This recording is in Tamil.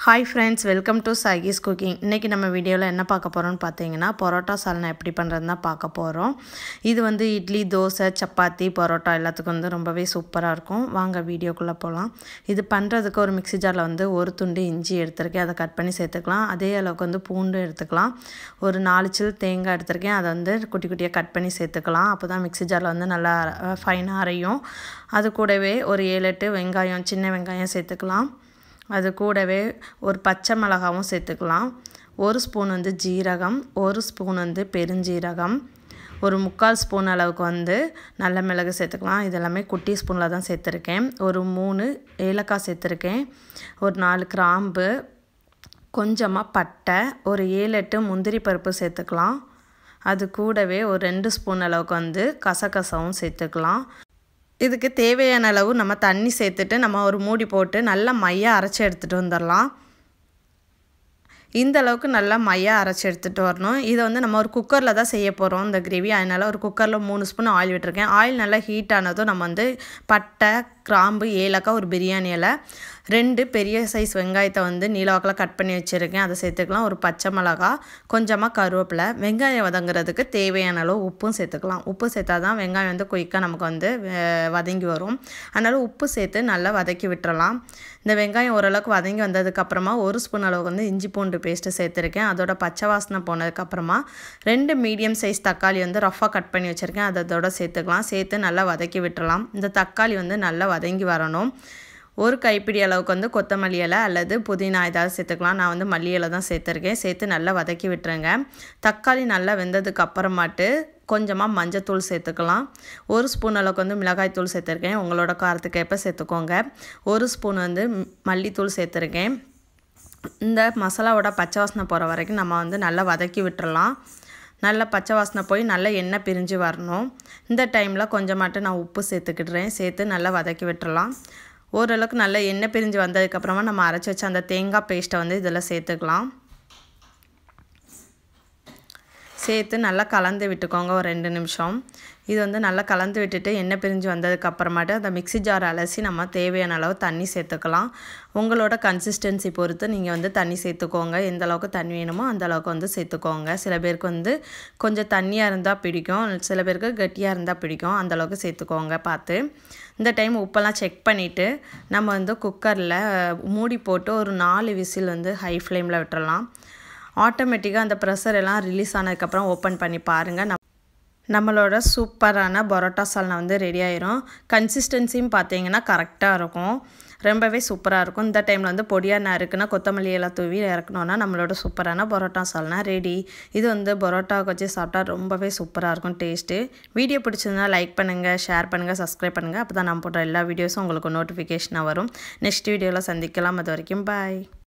Hi friends, welcome to Saigi's Cooking. இன்னைக்கு நம்ம வீடியோல என்ன பார்க்க போறோம்னு பாத்தீங்கன்னா பரோட்டா சால்னா எப்படி பண்றதுன்னு பார்க்க போறோம். இது வந்து இட்லி, தோசை, சப்பாத்தி, பரோட்டா எல்லாத்துக்கும் வந்து ரொம்பவே சூப்பரா இருக்கும். வாங்க வீடியோக்குள்ள போலாம். இது பண்றதுக்கு ஒரு மிக்ஸி ஜார்ல வந்து ஒரு துண்டு இஞ்சி எடுத்துர்க்கேன். அதை கட் பண்ணி சேர்த்துக்கலாம். அதே அளவுக்கு வந்து பூண்டு எடுத்துக்கலாம். ஒரு 4 சில் தேங்காய் எடுத்துர்க்கேன். அதை வந்து குட்டி குட்டியா கட் பண்ணி சேர்த்துக்கலாம். அப்பதான் மிக்ஸி ஜார்ல வந்து நல்லா ஃபைனா அரையும். அது கூடவே ஒரு 7-8 வெங்காயம், சின்ன வெங்காயம் சேர்த்துக்கலாம். அது கூடவே ஒரு பச்சை மிளகாவும் சேர்த்துக்கலாம். 1 ஸ்பூன் வந்து ஜீரகம், 1 ஸ்பூன் வந்து பெருஞ்சீரகம், ஒரு 3/4 ஸ்பூன் அளவுக்கு வந்து நல்ல மிளகு சேர்த்துக்கலாம். இதெல்லாமே குட்டி ஸ்பூனில் தான் சேர்த்துருக்கேன். ஒரு 3 ஏலக்காய் சேர்த்துருக்கேன். ஒரு 4 கிராம்பு, கொஞ்சமாக பட்டை, ஒரு 7-8 முந்திரி பருப்பு சேர்த்துக்கலாம். அது கூடவே ஒரு 2 ஸ்பூன் அளவுக்கு வந்து கசகசாவும் சேர்த்துக்கலாம். இதுக்கு தேவையான அளவு நம்ம தண்ணி சேர்த்துட்டு நம்ம ஒரு மூடி போட்டு நல்லா மையா அரைச்சி எடுத்துகிட்டு வந்துடலாம். இந்த அளவுக்கு நல்லா மையா அரைச்சி எடுத்துகிட்டு வரணும். இதை வந்து நம்ம ஒரு குக்கரில் தான் செய்ய போகிறோம் இந்த கிரேவி. அதனால் ஒரு குக்கரில் 3 ஸ்பூன் ஆயில் விட்டுருக்கேன். ஆயில் நல்லா ஹீட் ஆனதும் நம்ம வந்து பட்டை, கிராம்பு, ஏலக்காய், ஒரு பிரியாணி இலை, 2 பெரிய சைஸ் வெங்காயத்தை வந்து நீளவாக்கில் கட் பண்ணி வச்சுருக்கேன். அதை சேர்த்துக்கலாம். ஒரு பச்சை மிளகா, கொஞ்சமாக கருவேப்பிலை, வெங்காயம் வதங்குறதுக்கு தேவையான அளவு உப்பும் சேர்த்துக்கலாம். உப்பு சேர்த்தா தான் வெங்காயம் வந்து குயிக்காக நமக்கு வந்து வதங்கி வரும். அதனால் உப்பு சேர்த்து நல்லா வதக்கி விட்டுறலாம். இந்த வெங்காயம் ஓரளவுக்கு வதங்கி வந்ததுக்கப்புறமா 1 ஸ்பூன் அளவுக்கு வந்து இஞ்சி பூண்டு பேஸ்ட்டு சேர்த்துருக்கேன். அதோட பச்சை வாசனை போனதுக்கப்புறமா 2 மீடியம் சைஸ் தக்காளி வந்து ரஃபாக கட் பண்ணி வச்சுருக்கேன். அதோட சேர்த்துக்கலாம். சேர்த்து நல்லா வதக்கி விட்டுறலாம். இந்த தக்காளி வந்து நல்லா வதங்கி வரணும். ஒரு கைப்பிடி அளவுக்கு வந்து கொத்தமல்லி இலை அல்லது புதினா ஏதாவது சேர்த்துக்கலாம். நான் வந்து மல்லி இலை தான் சேர்த்துருக்கேன். சேர்த்து நல்லா வதக்கி விட்டுருங்க. தக்காளி நல்லா வெந்ததுக்கு அப்புறமாட்டு கொஞ்சமாக மஞ்சத்தூள் சேர்த்துக்கலாம். 1 ஸ்பூன் அளவுக்கு வந்து மிளகாய்த்தூள் சேர்த்துருக்கேன். உங்களோட காரத்துக்கு ஏற்ப சேர்த்துக்கோங்க. 1 ஸ்பூன் வந்து மல்லித்தூள் சேர்த்துருக்கேன். இந்த மசாலாவோட பச்சை வாசனை போகிற வரைக்கும் நம்ம வந்து நல்லா வதக்கி விட்டுறலாம். நல்லா பச்சை வாசனை போய் நல்லா எண்ணெய் பிரிஞ்சு வரணும். இந்த டைமில் கொஞ்சமாட்டு நான் உப்பு சேர்த்துக்கிடுறேன். சேர்த்து நல்லா வதக்கி விட்டுறலாம். ஓரளவுக்கு நல்லா எண்ணெய் பிரிஞ்சு வந்ததுக்கப்புறமா நம்ம அரைச்சி வச்ச அந்த தேங்காய் பேஸ்ட்டை வந்து இதில் சேர்த்துக்கலாம். சேர்த்து நல்லா கலந்து விட்டுக்கோங்க ஒரு 2 நிமிஷம். இது வந்து நல்லா கலந்து விட்டுட்டு எண்ணெய் பிரிஞ்சு வந்ததுக்கப்புறமாட்டு அந்த மிக்ஸி ஜார் அலசி நம்ம தேவையான அளவு தண்ணி சேர்த்துக்கலாம். உங்களோட கன்சிஸ்டன்சி பொறுத்து நீங்கள் வந்து தண்ணி சேர்த்துக்கோங்க. எந்த அளவுக்கு தண்ணி வேணுமோ அந்த அளவுக்கு வந்து சேர்த்துக்கோங்க. சில பேருக்கு வந்து கொஞ்சம் தண்ணியாக இருந்தால் பிடிக்கும், சில பேருக்கு கட்டியாக இருந்தால் பிடிக்கும். அந்தளவுக்கு சேர்த்துக்கோங்க பார்த்து. இந்த டைம் உப்பெல்லாம் செக் பண்ணிவிட்டு நம்ம வந்து குக்கரில் மூடி போட்டு ஒரு 4 விசில் வந்து ஹை ஃப்ளேமில் விட்டுறலாம். ஆட்டோமேட்டிக்காக அந்த ப்ரெஷர் எல்லாம் ரிலீஸ் ஆனதுக்கப்புறம் ஓப்பன் பண்ணி பாருங்கள். நம்மளோட சூப்பரான பரோட்டா சால்னா வந்து ரெடி ஆயிரும். கன்சிஸ்டன்சியும் பார்த்தீங்கன்னா கரெக்டாக இருக்கும். ரொம்பவே சூப்பராக இருக்கும். இந்த டைமில் வந்து பொடியாக நறுக்குன்னா கொத்தமல்லி எல்லாம் தூவி இறக்கணுன்னா நம்மளோட சூப்பரான பரோட்டா சால்னா ரெடி. இது வந்து பரோட்டாவுக்கு வச்சு சாப்பிட்டா ரொம்பவே சூப்பராக இருக்கும் டேஸ்ட்டு. வீடியோ பிடிச்சிருந்தா லைக் பண்ணுங்கள், ஷேர் பண்ணுங்கள், சப்ஸ்கிரைப் பண்ணுங்கள். அப்போ தான் நான் போடுற எல்லா வீடியோஸும் உங்களுக்கு நோட்டிஃபிகேஷனாக வரும். நெக்ஸ்ட் வீடியோவில் சந்திக்கலாம். அது வரைக்கும் பாய்.